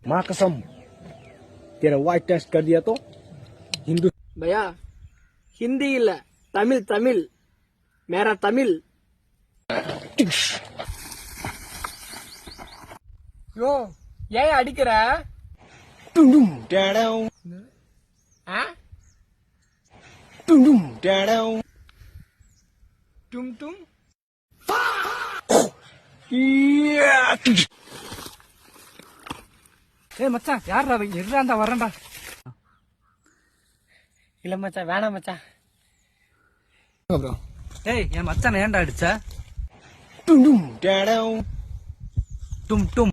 माँ कसम तेरा वाइट टेस्ट कर दिया तो हिंदू भैया हिंदी இல்ல தமிழ் தமிழ் मेरा தமிழ் யோ ஏன் அடிக்கிற टुम टुम डैडाऊ ஆ टुम टुम डैडाऊ டும் டும் ஏய் மச்சான் யாரா அவங்க இருடா வரேன்டா இல்ல மச்சான் வேணாம் மச்சான் ப்ரோ ஏய் என் மச்சான் ஏன்டா அடிச்ச टुम टुम डैडाऊ டும் டும்